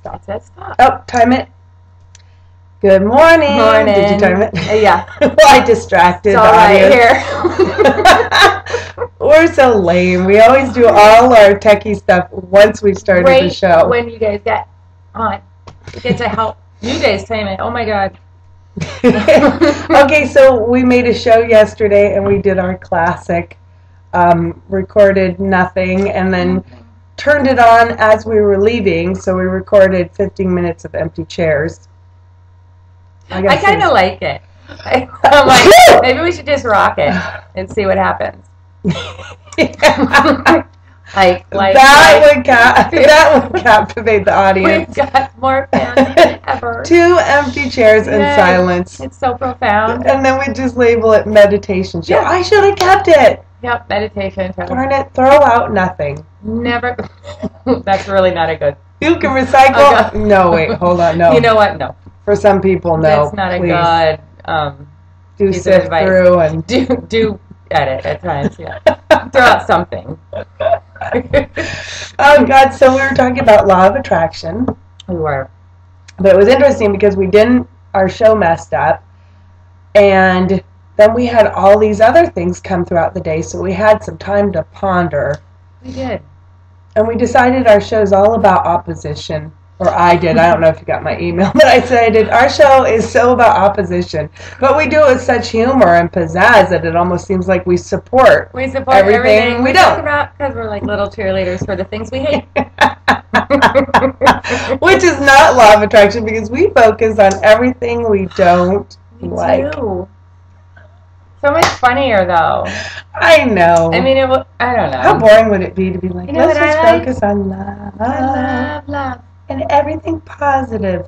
Stop. Oh, time it. Good morning. Morning. Did you time it? Yeah. Well, I distracted the audience. Right here. We're so lame. We always do all our techie stuff once we've started the show. When you guys get on. You get to help you guys time it. Oh my God. Okay, so we made a show yesterday and we did our classic, recorded nothing and then turned it on as we were leaving, so we recorded 15 minutes of empty chairs. I kind of like it. I'm like, maybe we should just rock it and see what happens. that would captivate the audience. We've got more fans than ever. 2 empty chairs and silence. It's so profound. And then we just label it meditation show. Yeah. I should have kept it. Yep, meditation show. Darn it, throw out nothing. Never. That's really not a good. You can recycle. Okay. No, wait, hold on, no. You know what? No. For some people, no. That's not please. A good. Do sift through and do edit at times. Yeah. Throw out something. Oh God! So we were talking about law of attraction. We were. But it was interesting because our show messed up, and then we had all these other things come throughout the day, so we had some time to ponder. We did. And we decided our show's all about opposition. Or I did. I don't know if you got my email, but I said I did. Our show is so about opposition. But we do it with such humor and pizzazz that it almost seems like we support everything we don't. Because we're like little cheerleaders for the things we hate. Which is not law of attraction because we focus on everything we don't like. Do. So much funnier, though. I know. I mean, I don't know. How boring would it be to be like, let's just focus on love. I love. And everything positive.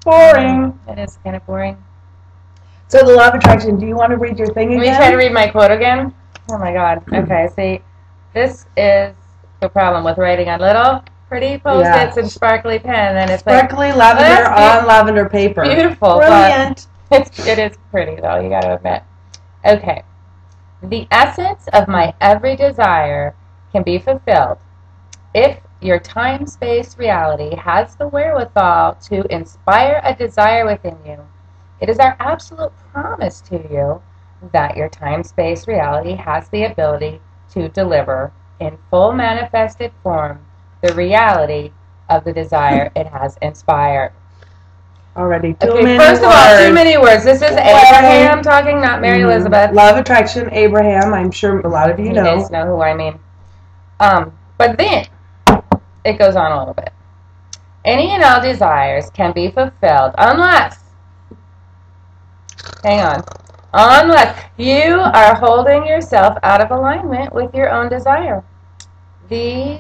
Boring. It is kind of boring. So the law of attraction, do you want to read your thing again? Let me try to read my quote again. Oh, my God. Okay, see, this is the problem with writing on little pretty Post-its and sparkly pen. And it's sparkly lavender on lavender paper. Beautiful. Brilliant. It is pretty, though, you got to admit. Okay. The essence of my every desire can be fulfilled if your time-space reality has the wherewithal to inspire a desire within you. It is our absolute promise to you that your time-space reality has the ability to deliver in full manifested form the reality of the desire it has inspired. Already first of all, too many words. This is Abraham talking, not Mary Elizabeth. Law of attraction, Abraham. I'm sure a lot of you know. You guys know who I mean. But then it goes on a little bit. Any and all desires can be fulfilled unless you are holding yourself out of alignment with your own desire. The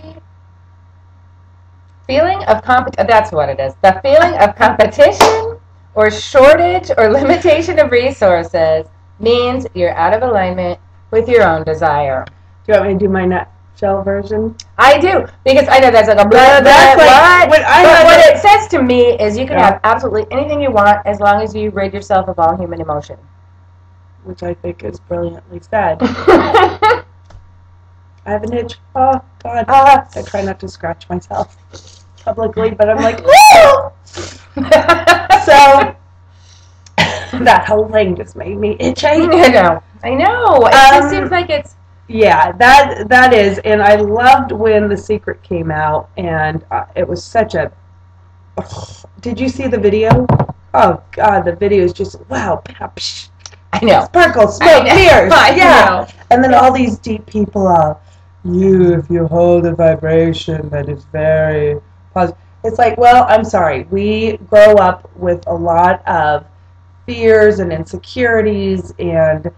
feeling of that's what it is. The feeling of competition or shortage or limitation of resources means you're out of alignment with your own desire. Do you want me to do my nutshell version? I do, because I know that's like a blah, blah, blah. But what it says to me is you can have absolutely anything you want as long as you rid yourself of all human emotion. Which I think is brilliantly said. I have an itch. Oh, God. I try not to scratch myself publicly, but I'm like, woo! So, that whole thing just made me itchy. I know. It just seems like it's... Yeah, that is, and I loved when The Secret came out, and it was such a... Did you see the video? Oh, God, the video is just, wow. I know. Sparkle, smoke, mirrors. Yeah. And then all these deep people are, if you hold a vibration that is very positive. It's like, well, I'm sorry. We grow up with a lot of fears and insecurities and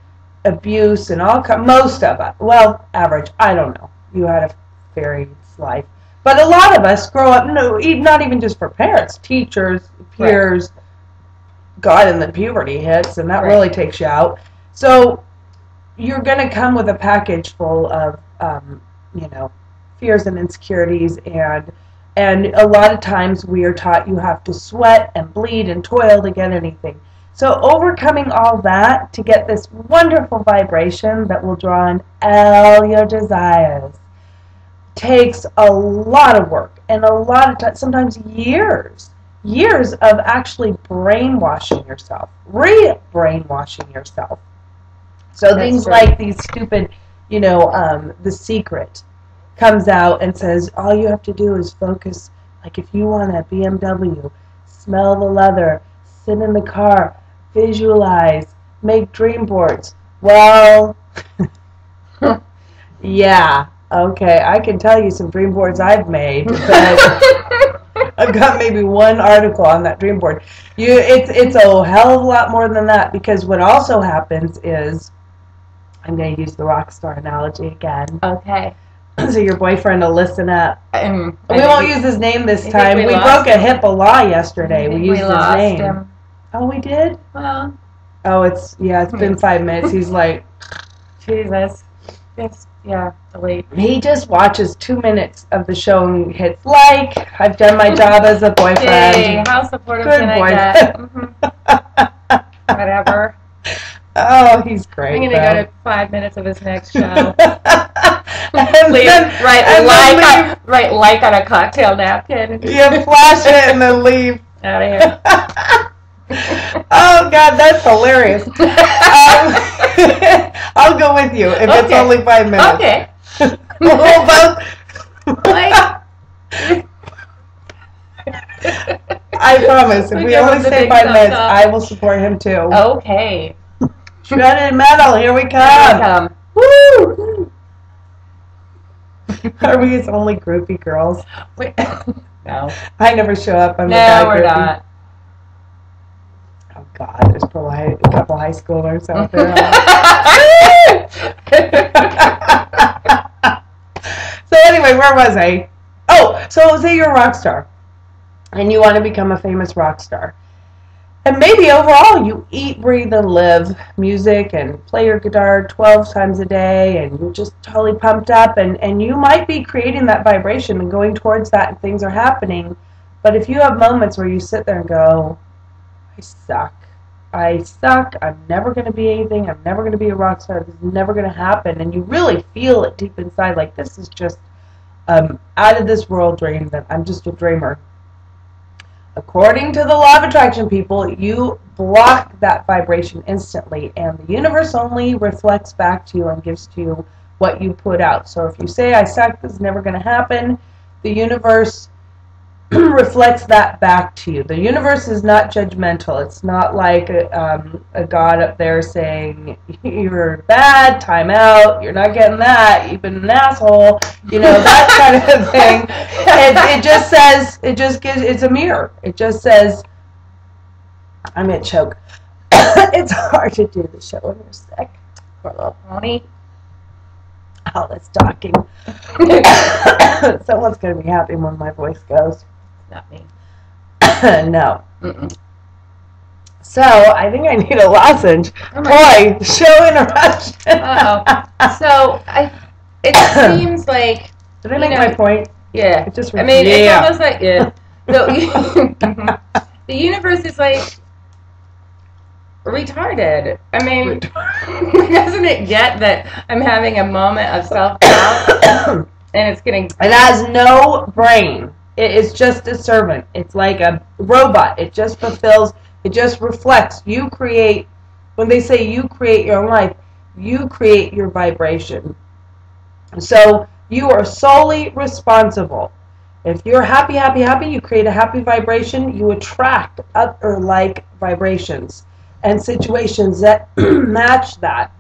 abuse and most of us. Well, average. I don't know. You had a varied life. But a lot of us grow up, not even just for parents, teachers, peers, God, and then puberty hits, and that really takes you out. So you're going to come with a package full of, fears and insecurities, and a lot of times we are taught you have to sweat and bleed and toil to get anything. So overcoming all that to get this wonderful vibration that will draw in all your desires takes a lot of work and a lot of time, sometimes years of actually brainwashing yourself, re-brainwashing yourself. So That's things true. like these stupid, The Secret comes out and says all you have to do is focus. Like if you want a BMW, smell the leather, sit in the car, visualize, make dream boards. Well, yeah, okay, I can tell you some dream boards I've made, but I've got maybe one article on that dream board. It's a hell of a lot more than that, because what also happens is, I'm going to use the rock star analogy again. Okay. So your boyfriend will listen up. I We won't use his name this I think time. we We lost broke a him. HIPAA law yesterday. I We think used his lost name. him. Oh, we did? Well, Oh, it's been 5 minutes. He's like, Jesus. Yeah, delete. he just watches 2 minutes of the show and hits like. I've done my job as a boyfriend. Yay, how supportive Good can I boyfriend. get? Whatever. Oh, he's great. I'm going to go to 5 minutes of his next show. And Leave, then- write and then like on a cocktail napkin. you flash it and then leave. Out of here. Oh, God, that's hilarious. I'll go with you if it's Okay. only 5 minutes. Okay. We'll both. Like, I promise, if We we give only him the stay big 5 thumbs minutes, up. I will support him too. okay. Shredded metal, here we Here we come. come. Woo! Are we his only groupie girls? Wait. No. I never show up. I'm the No, guy we're groupie. not. Oh God, there's probably a couple high schoolers out there. So anyway, where was I? Oh, so say you're a rock star, and you want to become a famous rock star. And maybe overall you eat, breathe, and live music and play your guitar 12 times a day, and you're just totally pumped up, and you might be creating that vibration and going towards that, and things are happening. But if you have moments where you sit there and go, I suck, I'm never going to be anything, I'm never going to be a rock star, this is never going to happen, and you really feel it deep inside, like this is just out of this world dream, that I'm just a dreamer. According to the law of attraction, people, you block that vibration instantly, and the universe only reflects back to you and gives to you what you put out. So if you say, I suck, this is never going to happen, the universe reflects that back to you. The universe is not judgmental. It's not like a God up there saying, you're bad, time out, you're not getting that, you've been an asshole, that kind of thing. It just says, it's a mirror. It just says, I'm going to choke. It's hard to do the show when you're sick. Poor little pony. All this talking. Someone's going to be happy when my voice goes. Not me. No. Mm-mm. So, I think I need a lozenge. Oh my Boy, show interruption. Uh-oh. So, it seems like, Did I make my point? yeah. It just I mean, yeah. it's almost like, yeah. So, the universe is like retarded. I mean, doesn't it get that I'm having a moment of self-doubt and it's getting... It has no brain. It is just a servant. It's like a robot. It just fulfills, it just reflects. You create, when they say you create your own life, you create your vibration. So you are solely responsible. If you're happy, happy, happy, you create a happy vibration, you attract other like vibrations and situations that match that.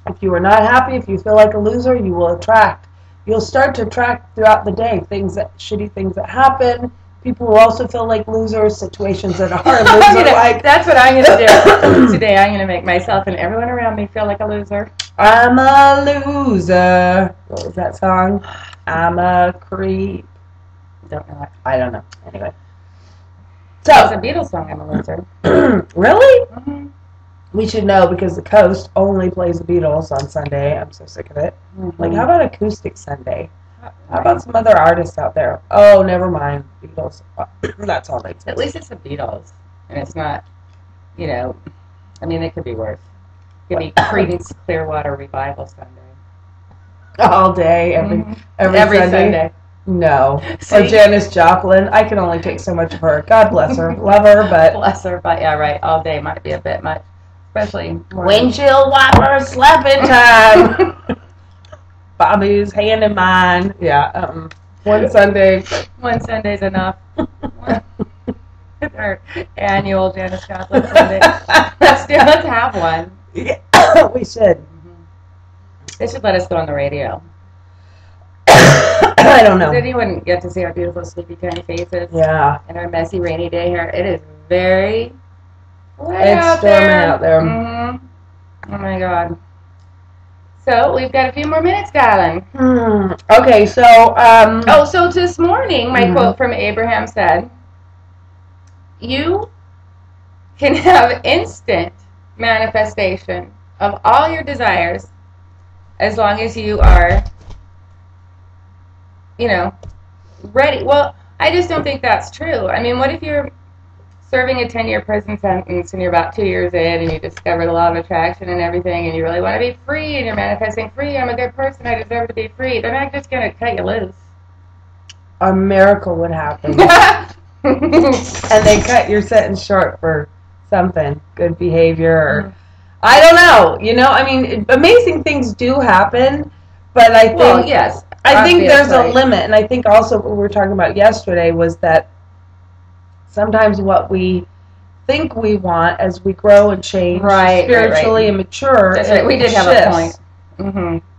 If you are not happy, if you feel like a loser, you will attract. You'll start to attract throughout the day shitty things that happen, people who also feel like losers, situations that are loser-like. That's what I'm going to do today. I'm going to make myself and everyone around me feel like a loser. I'm a loser. What was that song? I'm a creep. Don't know. I don't know. Anyway. It's a So, Beatles song, I'm a loser. really? Mm-hmm. We should know because the Coast only plays the Beatles on Sunday. I'm so sick of it. Like, how about Acoustic Sunday? How about some other artists out there? Oh, never mind. Beatles. That's all they say. At least it's the Beatles, and it's not you know, I mean, it could be worse. It could be Creedence Clearwater Revival Sunday. All day, every Sunday. No. See? Or Janis Joplin. I can only take so much of her. God bless her. Love her, but... Bless her, but yeah, right. All day might be a bit much. Especially... Windshield wiper slapping time. Bobby's hand in mine. Yeah, one Sunday. One Sunday's enough. Our annual Janis Joplin Sunday. Let's have one. Yeah, we should. They should let us go on the radio. I don't know. Then you wouldn't get to see our beautiful sleepy tiny faces. Yeah. And our messy rainy day here. It is very wet It's storming out there. Oh my God. So we've got a few more minutes, darling. Okay, so So this morning, my quote from Abraham said, "You can have instant manifestation of all your desires as long as you are, ready." Well, I just don't think that's true. I mean, what if you're serving a 10-year prison sentence and you're about 2 years in and you discovered the law of attraction and everything and you really want to be free and you're manifesting free, I'm a good person, I deserve to be free. They're not just going to cut you loose. A miracle would happen. And they cut your sentence short for something, good behavior, or I don't know. I mean, amazing things do happen, but I think yes, I think there's a limit, and I think also what we were talking about yesterday was that sometimes what we think we want as we grow and change spiritually and mature, that's right. We did have a point.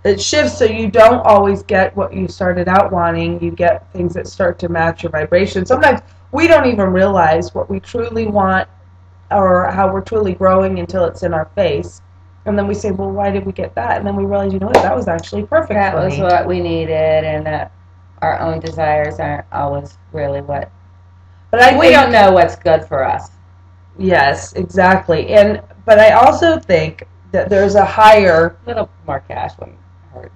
It shifts, so you don't always get what you started out wanting. You get things that start to match your vibration. Sometimes we don't even realize what we truly want or how we're truly growing until it's in our face. And then we say, well, why did we get that? And then we realize, what, that was actually perfect that for was me. what we needed, and that our own desires aren't always really what... But we don't know what's good for us. Yes, exactly. But I also think that there's a higher... A little more cash wouldn't hurt.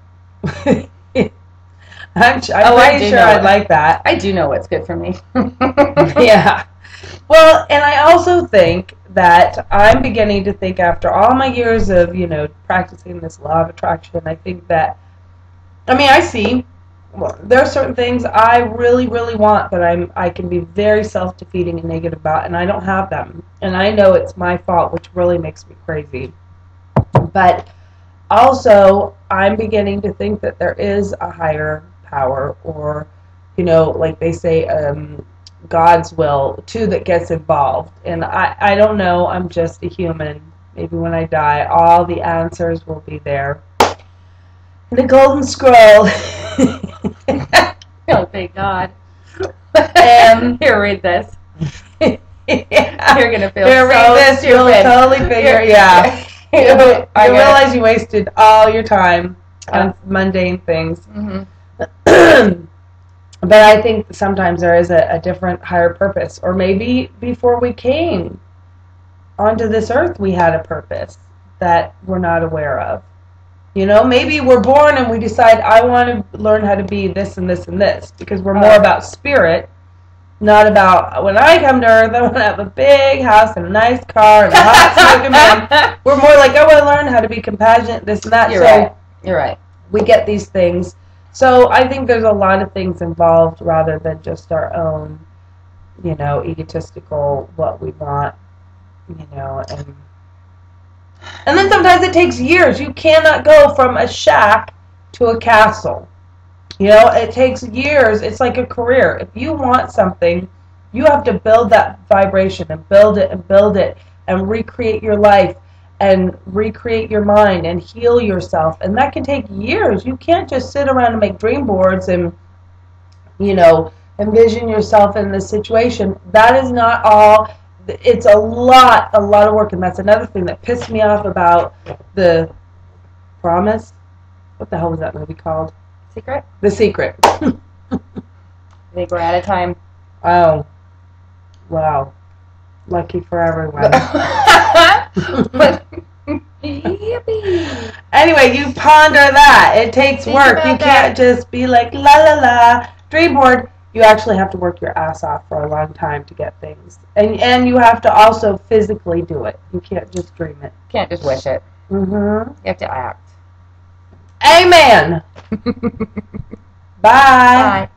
I'm pretty sure I'd like that. I do know what's good for me. Yeah. Well, and I also think that I'm beginning to think after all my years of, practicing this law of attraction, I think that, I see, there are certain things I really, really want that I can be very self-defeating and negative about, and I don't have them. And I know it's my fault, which really makes me crazy. But also, I'm beginning to think that there is a higher power, or, like they say, God's will, too, that gets involved. And I don't know, I'm just a human. Maybe when I die, all the answers will be there. In a golden scroll. Oh, thank God. Here, read this. Yeah. You're going to feel Here, read this, you'll totally figure, You'll realize you wasted all your time on mundane things. But I think sometimes there is a different, higher purpose. Or maybe before we came onto this earth, we had a purpose that we're not aware of. Maybe we're born and we decide, I want to learn how to be this and this and this, because we're more about spirit, not about, when I come to earth, I want to have a big house and a nice car and a hot smoking man. We're more like, I want to learn how to be compassionate, this and that. You're right. We get these things. So I think there's a lot of things involved rather than just our own, egotistical, what we want, and then sometimes it takes years. You cannot go from a shack to a castle. It takes years. It's like a career. If you want something, you have to build that vibration and build it and recreate your life and recreate your mind and heal yourself. And that can take years. You can't just sit around and make dream boards and, envision yourself in this situation. That is not all. It's a lot of work, and that's another thing that pissed me off about The Promise. What the hell was that movie called? Secret? The Secret. I think we're out of time. Oh. Wow. Lucky for everyone. Yippee. Anyway, you ponder that. It takes work. You can't just be like, la la la, dream board. you actually have to work your ass off for a long time to get things. And you have to also physically do it. You can't just dream it. Can't just wish it. Mm-hmm. You have to act. Amen. Bye. Bye.